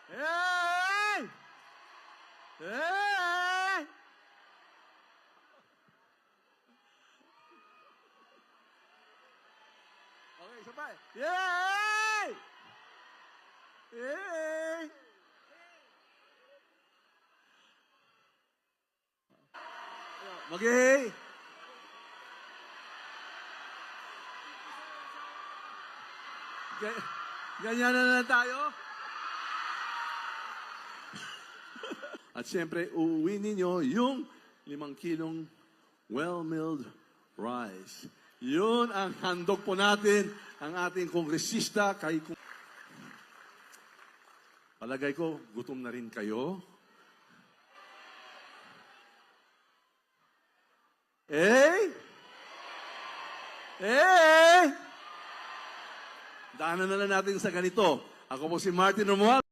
Hey! Hey! Okay, isa pa. Yay! Yay! Mag-hey! Ganyan na tayo. At siyempre, uuwi ninyo yung 5 kilong well-milled rice. Yun ang handog po natin, ang ating kongresista. Palagay ko, gutom na rin kayo. Eh? Eh? Daanan na lang natin sa ganito. Ako po si Martin Romualdez.